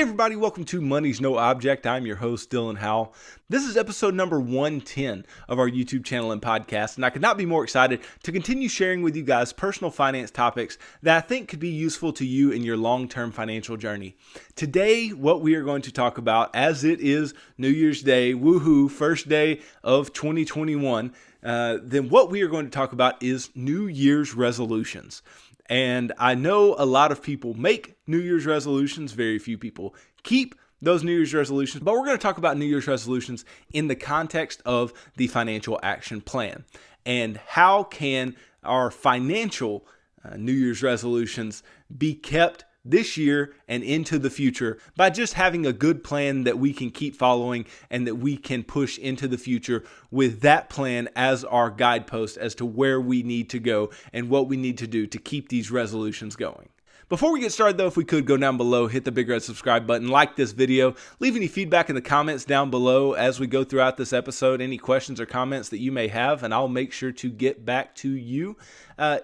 everybody, welcome to Money's No Object. I'm your host, Dylan Howell. This is episode number 110 of our YouTube channel and podcast, and I could not be more excited to continue sharing with you guys personal finance topics that I think could be useful to you in your long-term financial journey. Today, what we are going to talk about, as it is New Year's Day, woohoo, first day of 2021, then what we are going to talk about is New Year's resolutions. And I know a lot of people make New Year's resolutions. Very few people keep those New Year's resolutions. But we're going to talk about New Year's resolutions in the context of the financial action plan. And how can our financial New Year's resolutions be kept this year and into the future by just having a good plan that we can keep following and that we can push into the future with that plan as our guidepost as to where we need to go and what we need to do to keep these resolutions going. Before we get started though, if we could go down below, hit the big red subscribe button, like this video, leave any feedback in the comments down below as we go throughout this episode, any questions or comments that you may have, and I'll make sure to get back to you.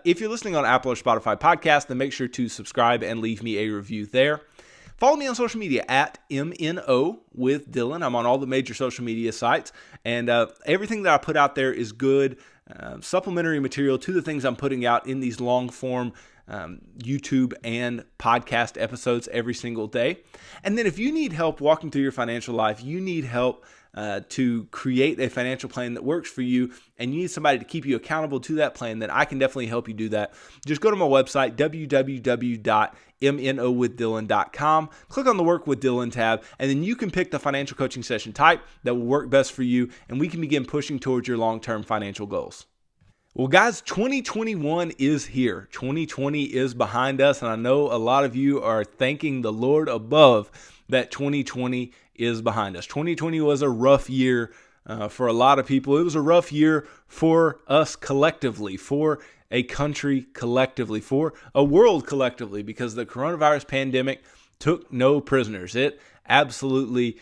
If you're listening on Apple or Spotify podcast, then make sure to subscribe and leave me a review there. Follow me on social media at MNO with Dylan. I'm on all the major social media sites, and everything that I put out there is good supplementary material to the things I'm putting out in these long form YouTube and podcast episodes every single day. And then if you need help walking through your financial life, you need help to create a financial plan that works for you, and you need somebody to keep you accountable to that plan, then I can definitely help you do that. Just go to my website, www.mnowithdylan.com, click on the Work with Dylan tab, and then you can pick the financial coaching session type that will work best for you, and we can begin pushing towards your long-term financial goals. Well, guys, 2021 is here. 2020 is behind us, and I know a lot of you are thanking the Lord above that 2020 is behind us. 2020 was a rough year for a lot of people. It was a rough year for us collectively, for a country collectively, for a world collectively, because the coronavirus pandemic took no prisoners. It absolutely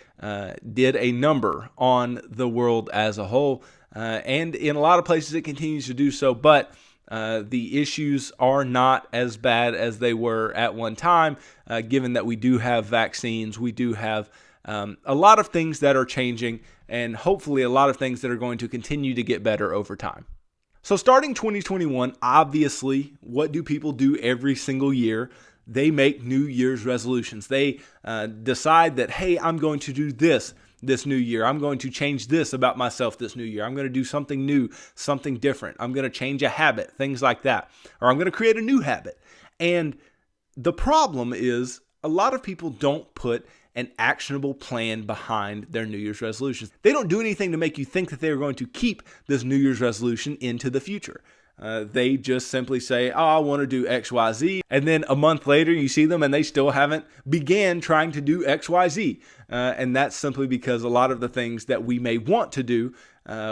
did a number on the world as a whole. And in a lot of places it continues to do so, but the issues are not as bad as they were at one time, given that we do have vaccines, we do have a lot of things that are changing, and hopefully a lot of things that are going to continue to get better over time. So starting 2021, obviously, what do people do every single year? They make New Year's resolutions. They decide that, hey, I'm going to do this new year. I'm going to change this about myself this new year. I'm going to do something new, something different. I'm going to change a habit, things like that. Or I'm going to create a new habit. And the problem is a lot of people don't put an actionable plan behind their New Year's resolutions. They don't do anything to make you think that they're going to keep this New Year's resolution into the future. They just simply say, oh, I want to do X, Y, Z. And then a month later, you see them and they still haven't began trying to do X, Y, Z. And that's simply because a lot of the things that we may want to do,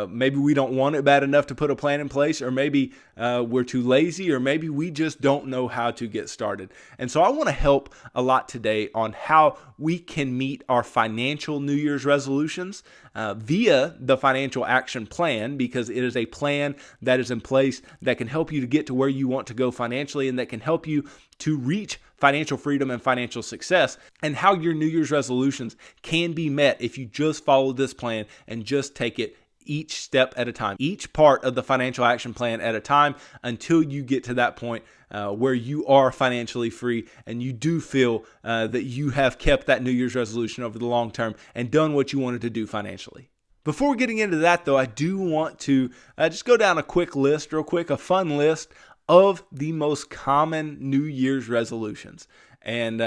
maybe we don't want it bad enough to put a plan in place, or maybe we're too lazy, or maybe we just don't know how to get started. And so I want to help a lot today on how we can meet our financial New Year's resolutions via the financial action plan, because it is a plan that is in place that can help you to get to where you want to go financially, and that can help you to reach financial freedom and financial success, and how your New Year's resolutions can be met if you just follow this plan and just take it each step at a time, each part of the financial action plan at a time, until you get to that point where you are financially free and you do feel that you have kept that New Year's resolution over the long term and done what you wanted to do financially. Before getting into that though, I do want to just go down a quick list, real quick, a fun list of the most common New Year's resolutions. And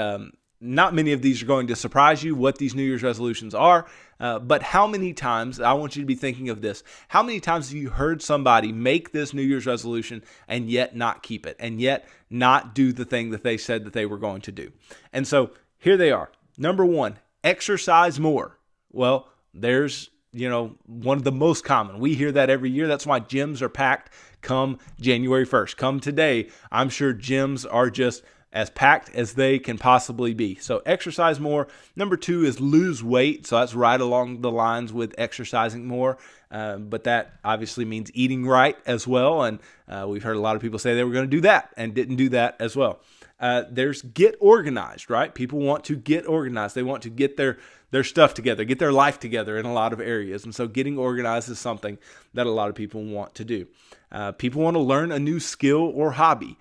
not many of these are going to surprise you what these New Year's resolutions are, but how many times, I want you to be thinking of this, how many times have you heard somebody make this New Year's resolution and yet not keep it, and yet not do the thing that they said that they were going to do? And so here they are. Number one, exercise more. Well, there's one of the most common. We hear that every year. That's why gyms are packed come January 1st. Come today, I'm sure gyms are just as packed as they can possibly be. So exercise more. Number 2 is lose weight. So that's right along the lines with exercising more. But that obviously means eating right as well. And we've heard a lot of people say they were going to do that and didn't do that as well. There's get organized, right? People want to get organized. They want to get their stuff together, get their life together in a lot of areas. And so getting organized is something that a lot of people want to do. People want to learn a new skill or hobby.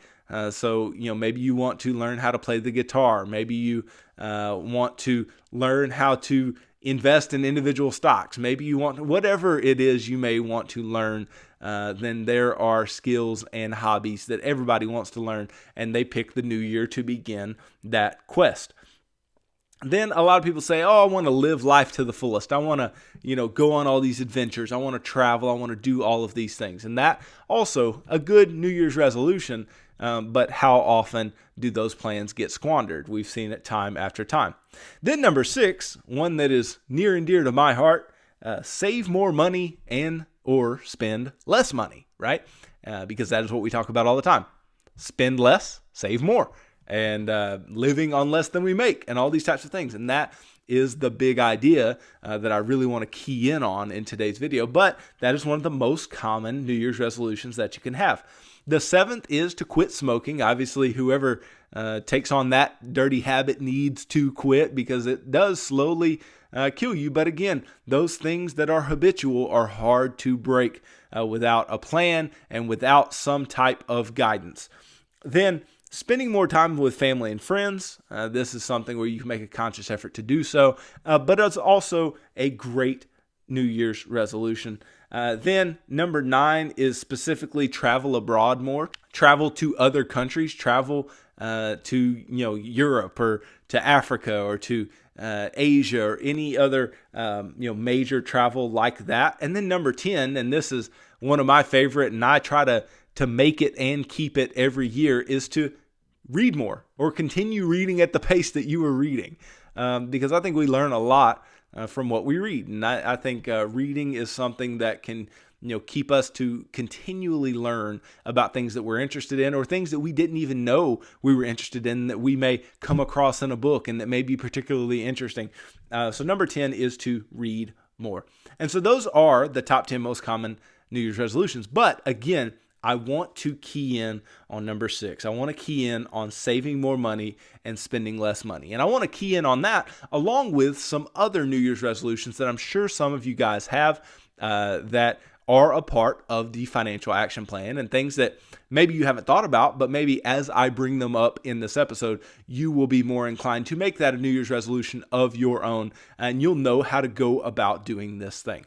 So, maybe you want to learn how to play the guitar. Maybe you want to learn how to invest in individual stocks. Maybe you want, whatever it is you may want to learn, then there are skills and hobbies that everybody wants to learn, and they pick the new year to begin that quest. Then a lot of people say, I want to live life to the fullest. I want to, go on all these adventures. I want to travel. I want to do all of these things. And that also a good New Year's resolution. But how often do those plans get squandered? We've seen it time after time. Then number 6, one that is near and dear to my heart, save more money and or spend less money, right? Because that is what we talk about all the time. Spend less, save more. And living on less than we make and all these types of things. And that is the big idea that I really want to key in on in today's video. But that is one of the most common New Year's resolutions that you can have. The 7th is to quit smoking. Obviously, whoever takes on that dirty habit needs to quit because it does slowly kill you. But again, those things that are habitual are hard to break without a plan and without some type of guidance. Then spending more time with family and friends. This is something where you can make a conscious effort to do so, but it's also a great New Year's resolution. Then number 9 is specifically travel abroad more. Travel to other countries. Travel to Europe or to Africa or to Asia or any other major travel like that. And then number 10, and this is one of my favorite, and I try to make it and keep it every year, is to read more or continue reading at the pace that you were reading. Because I think we learn a lot from what we read. And I think reading is something that can keep us to continually learn about things that we're interested in or things that we didn't even know we were interested in that we may come across in a book and that may be particularly interesting. So number 10 is to read more. And so those are the top 10 most common New Year's resolutions. But again, I want to key in on number 6. I want to key in on saving more money and spending less money. And I want to key in on that along with some other New Year's resolutions that I'm sure some of you guys have that are a part of the financial action plan and things that maybe you haven't thought about, but maybe as I bring them up in this episode, you will be more inclined to make that a New Year's resolution of your own, and you'll know how to go about doing this thing.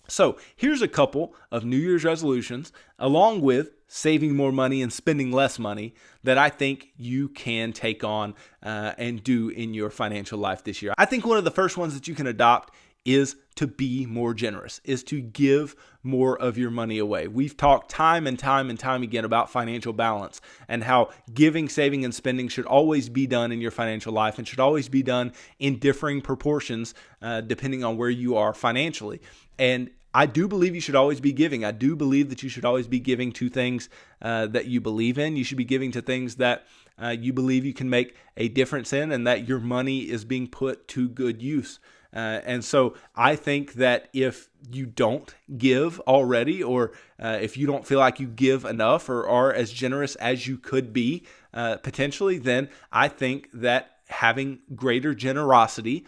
So here's a couple of New Year's resolutions along with saving more money and spending less money that I think you can take on and do in your financial life this year. I think one of the first ones that you can adopt is to be more generous, is to give more of your money away. We've talked time and time again about financial balance and how giving, saving, and spending should always be done in your financial life and should always be done in differing proportions depending on where you are financially. And I do believe you should always be giving. I do believe that you should always be giving to things that you believe in. You should be giving to things that you believe you can make a difference in and that your money is being put to good use. And so I think that if you don't give already, or if you don't feel like you give enough or are as generous as you could be potentially, then I think that having greater generosity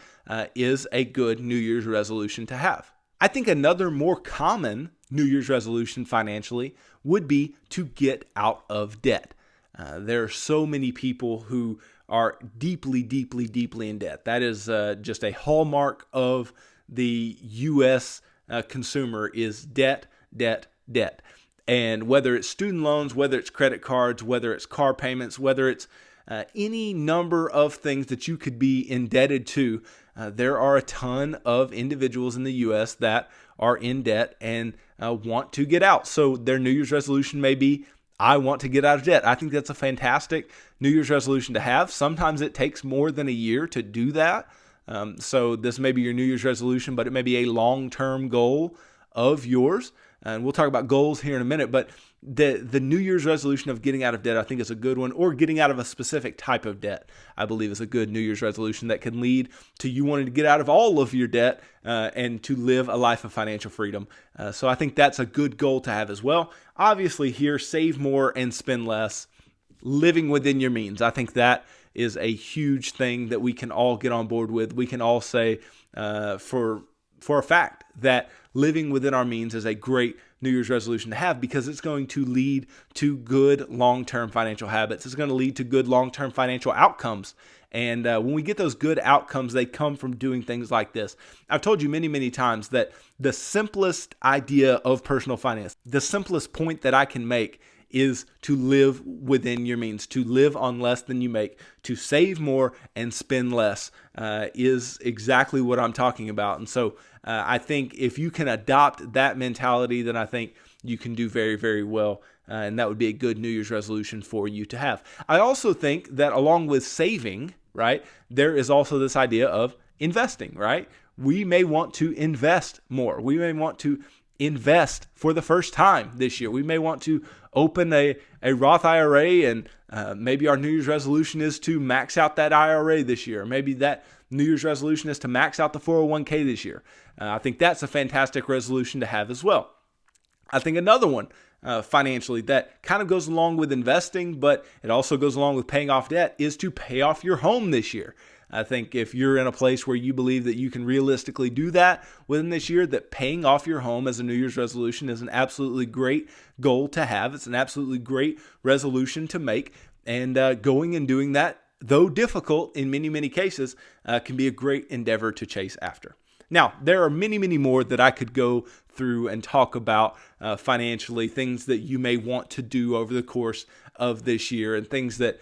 is a good New Year's resolution to have. I think another more common New Year's resolution financially would be to get out of debt. There are so many people who are deeply in debt. That is just a hallmark of the U.S. Consumer is debt. And whether it's student loans, whether it's credit cards, whether it's car payments, whether it's any number of things that you could be indebted to, there are a ton of individuals in the U.S. that are in debt and want to get out. So their New Year's resolution may be, I want to get out of debt. I think that's a fantastic New Year's resolution to have. Sometimes it takes more than a year to do that. So this may be your New Year's resolution, but it may be a long-term goal of yours. and we'll talk about goals here in a minute, but the New Year's resolution of getting out of debt, I think, is a good one, or getting out of a specific type of debt, I believe, is a good New Year's resolution that can lead to you wanting to get out of all of your debt and to live a life of financial freedom. So I think that's a good goal to have as well. Obviously here, save more and spend less, living within your means. I think that is a huge thing that we can all get on board with. We can all say for a fact that living within our means is a great New Year's resolution to have, because it's going to lead to good long-term financial habits. It's going to lead to good long-term financial outcomes. And when we get those good outcomes, they come from doing things like this. I've told you many, many times that the simplest idea of personal finance, the simplest point that I can make, is to live within your means, to live on less than you make, to save more and spend less is exactly what I'm talking about. And so I think if you can adopt that mentality, then I think you can do very, very well. And that would be a good New Year's resolution for you to have. I also think that along with saving, right, there is also this idea of investing, right? We may want to invest more. We may want to invest for the first time this year. We may want to open a Roth IRA, and maybe our New Year's resolution is to max out that IRA this year. Maybe that New Year's resolution is to max out the 401k this year. I think that's a fantastic resolution to have as well. I think another one financially that kind of goes along with investing, but it also goes along with paying off debt, is to pay off your home this year. I think if you're in a place where you believe that you can realistically do that within this year, that paying off your home as a New Year's resolution is an absolutely great goal to have. It's an absolutely great resolution to make. And going and doing that, though difficult in many, many cases, can be a great endeavor to chase after. Now, there are many, many more that I could go through and talk about financially, things that you may want to do over the course of this year and things that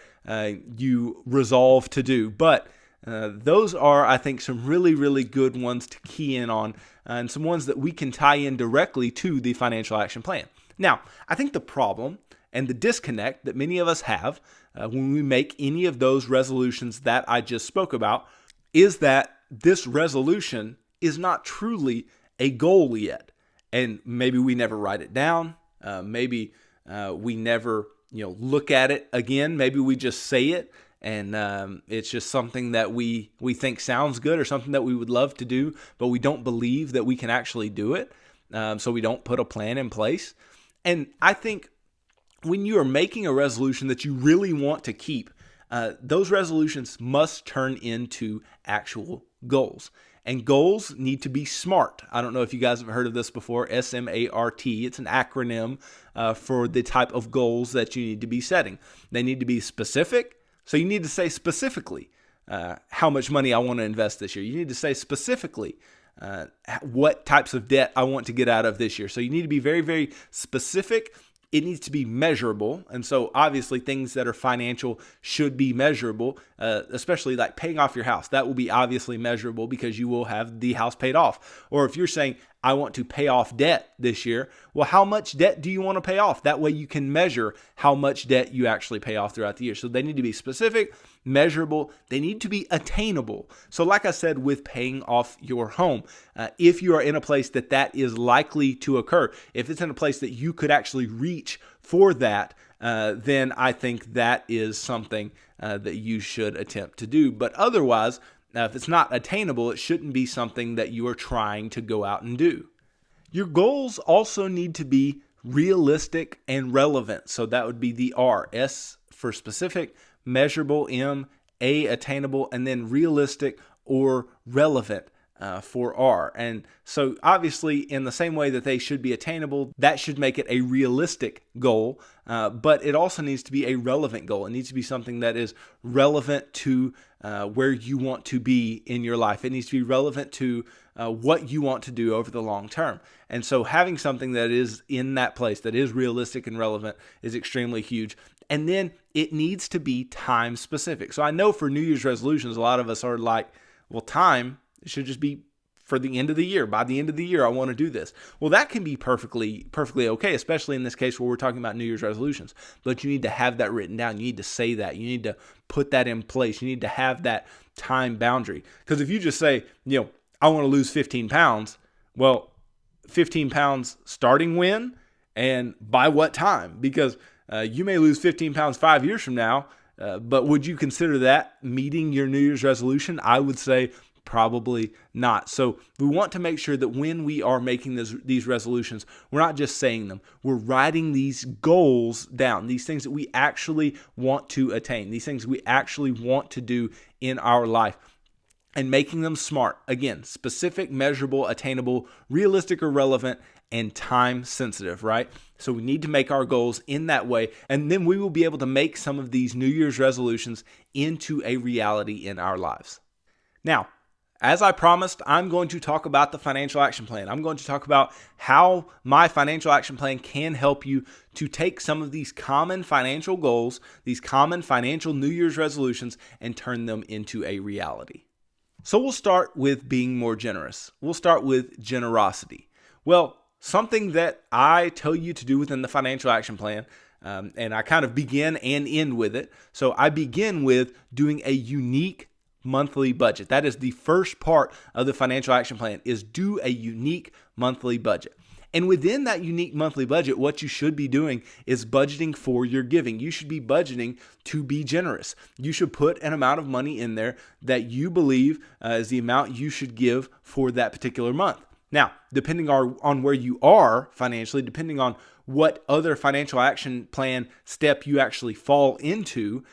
you resolve to do. But those are, I think, some really, really good ones to key in on, and some ones that we can tie in directly to the financial action plan. Now, I think the problem and the disconnect that many of us have when we make any of those resolutions that I just spoke about is that this resolution is not truly a goal yet. And maybe we never write it down. Maybe we never look at it again. Maybe we just say it, and it's just something that we think sounds good or something that we would love to do, but we don't believe that we can actually do it. So we don't put a plan in place. And I think when you are making a resolution that you really want to keep, those resolutions must turn into actual goals. And goals need to be SMART. I don't know if you guys have heard of this before, SMART. It's an acronym for the type of goals that you need to be setting. They need to be specific. So you need to say specifically how much money I want to invest this year. You need to say specifically what types of debt I want to get out of this year. So you need to be very, very specific. It needs to be measurable. And so obviously things that are financial should be measurable, especially like paying off your house. That will be obviously measurable because you will have the house paid off. Or if you're saying, I want to pay off debt this year, well, how much debt do you want to pay off? That way you can measure how much debt you actually pay off throughout the year. So they need to be specific, measurable. They need to be attainable. So like I said, with paying off your home, if you are in a place that is likely to occur, if it's in a place that you could actually reach for that, then I think that is something that you should attempt to do. But otherwise, if it's not attainable, it shouldn't be something that you are trying to go out and do. Your goals also need to be realistic and relevant. So that would be the R. S for specific, measurable, M, A, attainable, and then realistic or relevant for R. And so obviously in the same way that they should be attainable, that should make it a realistic goal, but it also needs to be a relevant goal. It needs to be something that is relevant to where you want to be in your life. It needs to be relevant to what you want to do over the long term. And so having something that is in that place, that is realistic and relevant, is extremely huge. And then it needs to be time specific. So I know for New Year's resolutions, a lot of us are like, well, time, it should just be for the end of the year. By the end of the year, I want to do this. Well, that can be perfectly okay, especially in this case where we're talking about New Year's resolutions. But you need to have that written down. You need to say that. You need to put that in place. You need to have that time boundary. Because if you just say, I want to lose 15 pounds, well, 15 pounds starting when and by what time? Because you may lose 15 pounds 5 years from now, but would you consider that meeting your New Year's resolution? I would say probably not. So we want to make sure that when we are making these resolutions, we're not just saying them. We're writing these goals down, these things that we actually want to attain, these things we actually want to do in our life, and making them smart. Again, specific, measurable, attainable, realistic or relevant, and time sensitive, right? So we need to make our goals in that way, and then we will be able to make some of these New Year's resolutions into a reality in our lives. Now, as I promised, I'm going to talk about the financial action plan. I'm going to talk about how my financial action plan can help you to take some of these common financial goals, these common financial New Year's resolutions, and turn them into a reality. So we'll start with being more generous. We'll start with generosity. Well, something that I tell you to do within the financial action plan, and I kind of begin and end with it. So I begin with doing a unique monthly budget. That is the first part of the financial action plan, is do a unique monthly budget. And within that unique monthly budget, what you should be doing is budgeting for your giving. You should be budgeting to be generous. You should put an amount of money in there that you believe is the amount you should give for that particular month. Now, depending on where you are financially, depending on what other financial action plan step you actually fall into,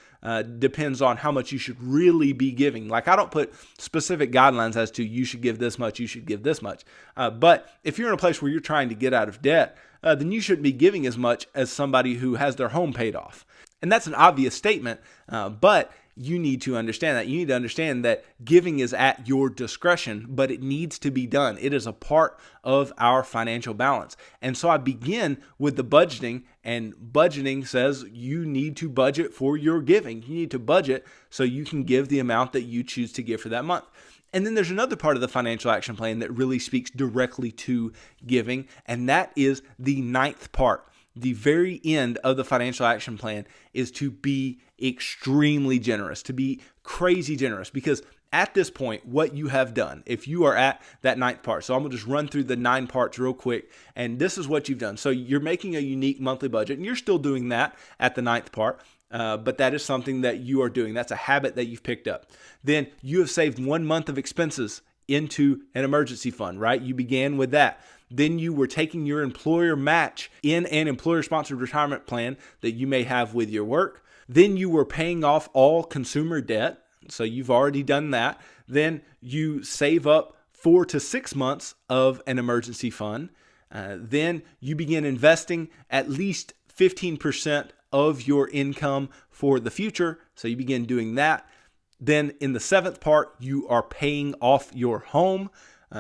depends on how much you should really be giving. Like, I don't put specific guidelines as to you should give this much, you should give this much. But if you're in a place where you're trying to get out of debt, then you shouldn't be giving as much as somebody who has their home paid off. And that's an obvious statement, but you need to understand that. You need to understand that giving is at your discretion, but it needs to be done. It is a part of our financial balance. And so I begin with the budgeting, and budgeting says you need to budget for your giving. You need to budget so you can give the amount that you choose to give for that month. And then there's another part of the financial action plan that really speaks directly to giving, and that is the 9th part. The very end of the financial action plan is to be extremely generous, to be crazy generous, because at this point, what you have done, if you are at that 9th part, so I'm going to just run through the 9 parts real quick, and this is what you've done. So you're making a unique monthly budget, and you're still doing that at the 9th part, but that is something that you are doing. That's a habit that you've picked up. Then you have saved 1 month of expenses into an emergency fund, right? You began with that. Then you were taking your employer match in an employer-sponsored retirement plan that you may have with your work. Then you were paying off all consumer debt. So you've already done that. Then you save up 4 to 6 months of an emergency fund. Then you begin investing at least 15% of your income for the future. So you begin doing that. Then in the 7th part, you are paying off your home.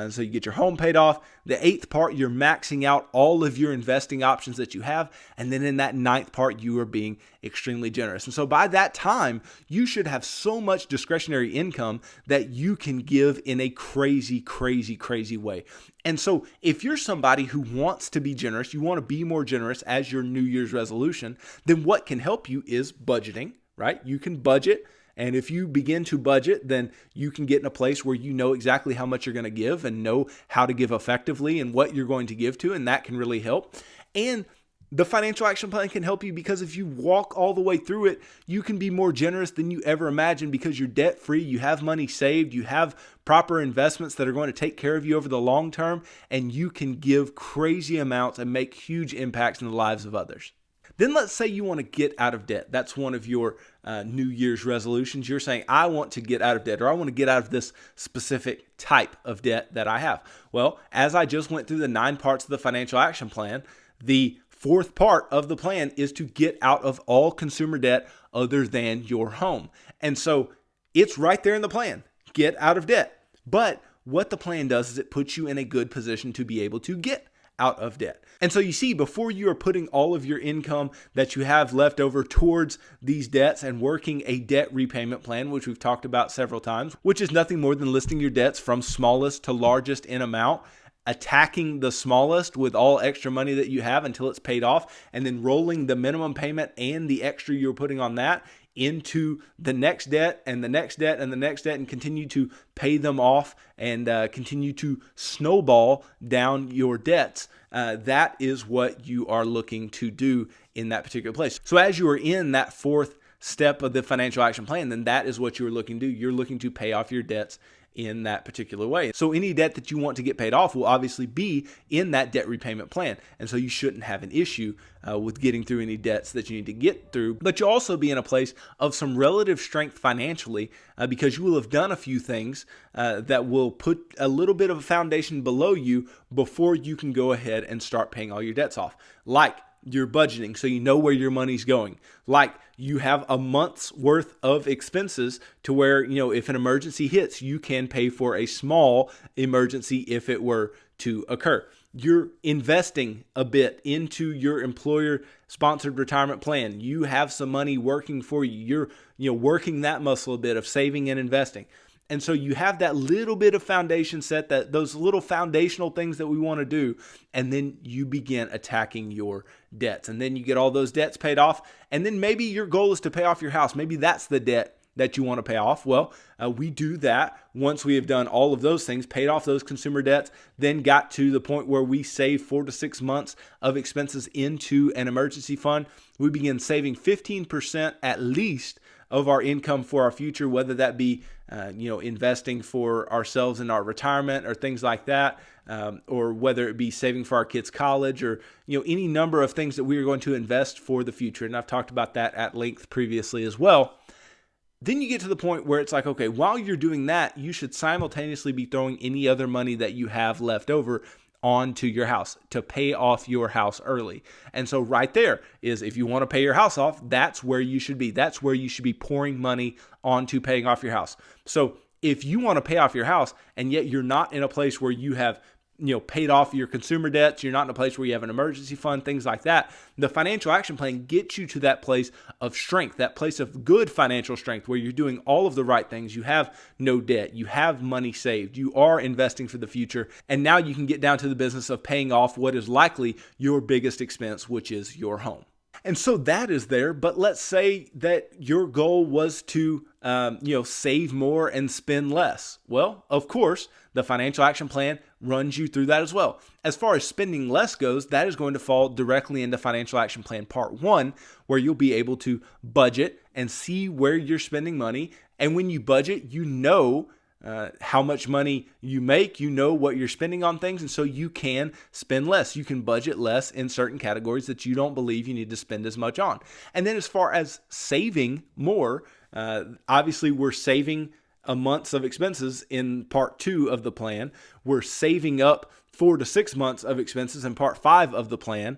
So you get your home paid off. The 8th part, you're maxing out all of your investing options that you have. And then in that 9th part, you are being extremely generous. And so by that time, you should have so much discretionary income that you can give in a crazy, crazy, crazy way. And so if you're somebody who wants to be generous, you want to be more generous as your New Year's resolution, then what can help you is budgeting, right? You can budget. And if you begin to budget, then you can get in a place where you know exactly how much you're going to give and know how to give effectively and what you're going to give to, and that can really help. And the financial action plan can help you because if you walk all the way through it, you can be more generous than you ever imagined because you're debt free, you have money saved, you have proper investments that are going to take care of you over the long term, and you can give crazy amounts and make huge impacts in the lives of others. Then let's say you want to get out of debt. That's one of your New Year's resolutions. You're saying, I want to get out of debt, or I want to get out of this specific type of debt that I have. Well, as I just went through the 9 parts of the financial action plan, the 4th part of the plan is to get out of all consumer debt other than your home. And so it's right there in the plan. Get out of debt. But what the plan does is it puts you in a good position to be able to get out of debt. And so you see, before you are putting all of your income that you have left over towards these debts and working a debt repayment plan, which we've talked about several times, which is nothing more than listing your debts from smallest to largest in amount, attacking the smallest with all extra money that you have until it's paid off, and then rolling the minimum payment and the extra you're putting on that into the next debt and the next debt and the next debt and continue to pay them off and continue to snowball down your debts. That is what you are looking to do in that particular place. So as you are in that fourth step of the financial action plan, then that is what you're looking to do. You're looking to pay off your debts in that particular way. So any debt that you want to get paid off will obviously be in that debt repayment plan. And so you shouldn't have an issue with getting through any debts that you need to get through. But you'll also be in a place of some relative strength financially because you will have done a few things that will put a little bit of a foundation below you before you can go ahead and start paying all your debts off. Like you're budgeting so you know where your money's going. Like you have a month's worth of expenses to where, if an emergency hits, you can pay for a small emergency if it were to occur. You're investing a bit into your employer-sponsored retirement plan. You have some money working for you. You're, working that muscle a bit of saving and investing. And so you have that little bit of foundation set, that those little foundational things that we want to do, and then you begin attacking your debts. And then you get all those debts paid off, and then maybe your goal is to pay off your house. Maybe that's the debt that you want to pay off. Well, we do that once we have done all of those things, paid off those consumer debts, then got to the point where we save 4 to 6 months of expenses into an emergency fund. We begin saving 15% at least of our income for our future, whether that be investing for ourselves in our retirement or things like that, or whether it be saving for our kids' college, or any number of things that we are going to invest for the future. And I've talked about that at length previously as well. Then you get to the point where it's like, okay, while you're doing that, you should simultaneously be throwing any other money that you have left over onto your house to pay off your house early. And so right there is, if you want to pay your house off, that's where you should be. That's where you should be pouring money onto paying off your house. So if you want to pay off your house and yet you're not in a place where you have paid off your consumer debts, you're not in a place where you have an emergency fund, things like that, the financial action plan gets you to that place of strength, that place of good financial strength where you're doing all of the right things. You have no debt, you have money saved, you are investing for the future, and now you can get down to the business of paying off what is likely your biggest expense, which is your home. And so that is there, but let's say that your goal was to save more and spend less. Well, of course, the financial action plan runs you through that as well. As far as spending less goes, that is going to fall directly into financial action plan part 1, where you'll be able to budget and see where you're spending money. And when you budget, how much money you make, what you're spending on things, and so you can spend less. You can budget less in certain categories that you don't believe you need to spend as much on. And then as far as saving more, obviously we're saving a month's of expenses in part 2 of the plan. We're saving up 4 to 6 months of expenses in part 5 of the plan.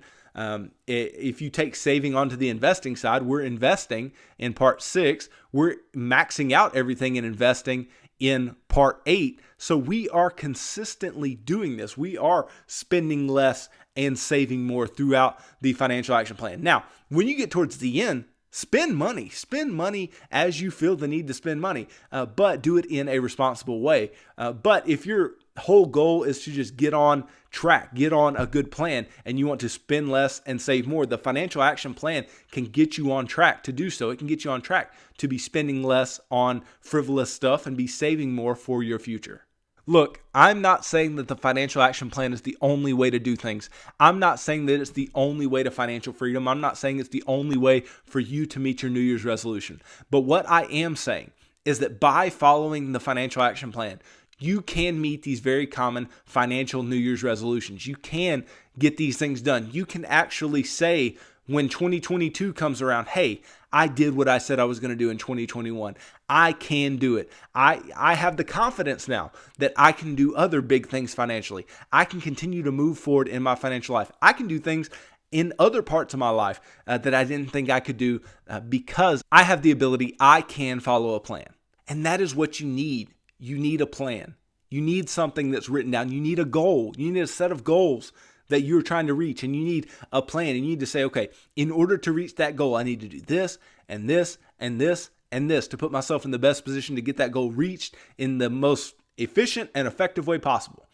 If you take saving onto the investing side, we're investing in part 6. We're maxing out everything and investing in part 8. So we are consistently doing this. We are spending less and saving more throughout the financial action plan. Now, when you get towards the end, spend money as you feel the need to spend money, but do it in a responsible way. But if your whole goal is to just get on track, get on a good plan, and you want to spend less and save more, the financial action plan can get you on track to do so. It can get you on track to be spending less on frivolous stuff and be saving more for your future. Look, I'm not saying that the financial action plan is the only way to do things. I'm not saying that it's the only way to financial freedom. I'm not saying it's the only way for you to meet your New Year's resolution. But what I am saying is that by following the financial action plan, you can meet these very common financial New Year's resolutions. You can get these things done. You can actually say, when 2022 comes around, hey, I did what I said I was going to do in 2021. I can do it. I have the confidence now that I can do other big things financially. I can continue to move forward in my financial life. I can do things in other parts of my life that I didn't think I could do because I have the ability. I can follow a plan. And that is what you need. You need a plan. You need something that's written down. You need a goal. You need a set of goals that you're trying to reach, and you need a plan, and you need to say, okay, in order to reach that goal, I need to do this and this and this and this to put myself in the best position to get that goal reached in the most efficient and effective way possible.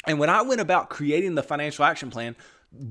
And when I went about creating the financial action plan,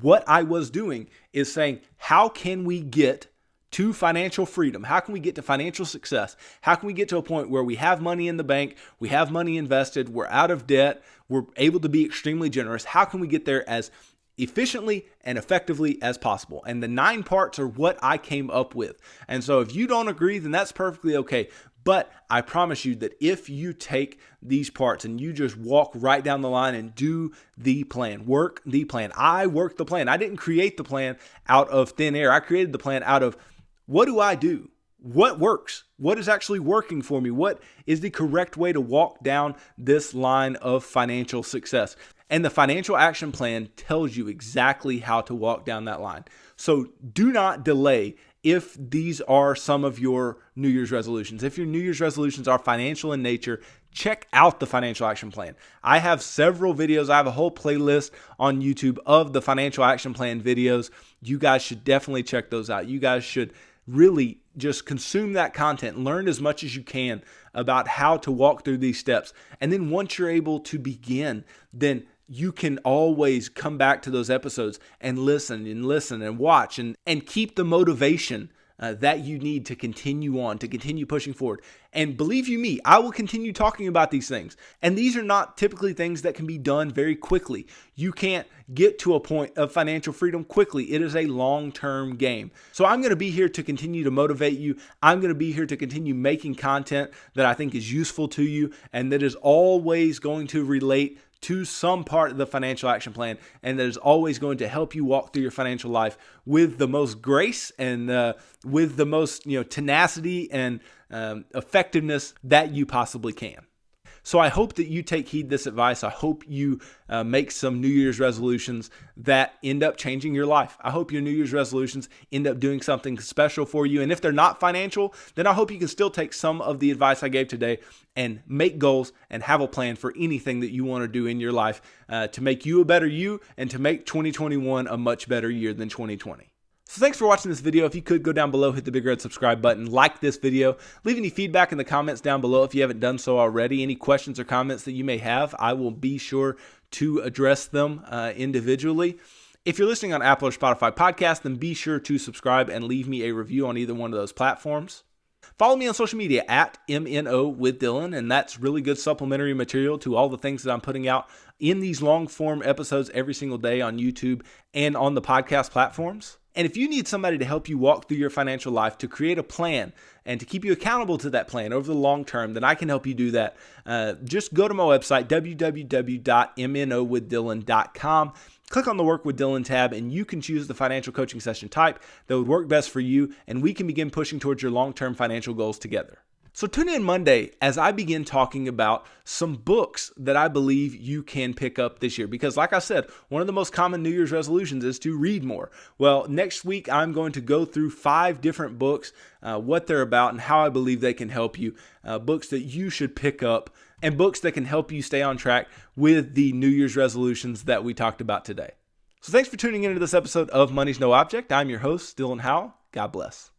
what I was doing is saying, how can we get to financial freedom? How can we get to financial success? How can we get to a point where we have money in the bank, we have money invested, we're out of debt, we're able to be extremely generous? How can we get there as efficiently and effectively as possible? And the 9 parts are what I came up with. And so if you don't agree, then that's perfectly okay. But I promise you that if you take these parts and you just walk right down the line and do the plan, work the plan. I worked the plan. I didn't create the plan out of thin air. I created the plan out of, what do I do? What works? What is actually working for me? What is the correct way to walk down this line of financial success? And the financial action plan tells you exactly how to walk down that line. So do not delay if these are some of your New Year's resolutions. If your New Year's resolutions are financial in nature, check out the financial action plan. I have several videos. I have a whole playlist on YouTube of the financial action plan videos. You guys should definitely check those out. You guys should really just consume that content, learn as much as you can about how to walk through these steps. And then once you're able to begin, then you can always come back to those episodes and listen and watch and keep the motivation that you need to continue on, to continue pushing forward. And believe you me, I will continue talking about these things. And these are not typically things that can be done very quickly. You can't get to a point of financial freedom quickly. It is a long-term game. So I'm going to be here to continue to motivate you. I'm going to be here to continue making content that I think is useful to you and that is always going to relate to some part of the financial action plan, and that is always going to help you walk through your financial life with the most grace and with the most tenacity and effectiveness that you possibly can. So I hope that you take heed this advice. I hope you make some New Year's resolutions that end up changing your life. I hope your New Year's resolutions end up doing something special for you. And if they're not financial, then I hope you can still take some of the advice I gave today and make goals and have a plan for anything that you want to do in your life to make you a better you and to make 2021 a much better year than 2020. So thanks for watching this video. If you could go down below, hit the big red subscribe button, like this video, leave any feedback in the comments down below if you haven't done so already. Any questions or comments that you may have, I will be sure to address them individually. If you're listening on Apple or Spotify podcast, then be sure to subscribe and leave me a review on either one of those platforms. Follow me on social media at MNO with Dylan, and that's really good supplementary material to all the things that I'm putting out in these long form episodes every single day on YouTube and on the podcast platforms. And if you need somebody to help you walk through your financial life, to create a plan and to keep you accountable to that plan over the long term, then I can help you do that. Just go to my website, www.mnowithdylan.com. Click on the Work with Dylan tab, and you can choose the financial coaching session type that would work best for you, and we can begin pushing towards your long-term financial goals together. So tune in Monday as I begin talking about some books that I believe you can pick up this year. Because like I said, one of the most common New Year's resolutions is to read more. Well, next week I'm going to go through 5 different books, what they're about and how I believe they can help you. Books that you should pick up and books that can help you stay on track with the New Year's resolutions that we talked about today. So thanks for tuning into this episode of Money's No Object. I'm your host, Dylan Howell. God bless.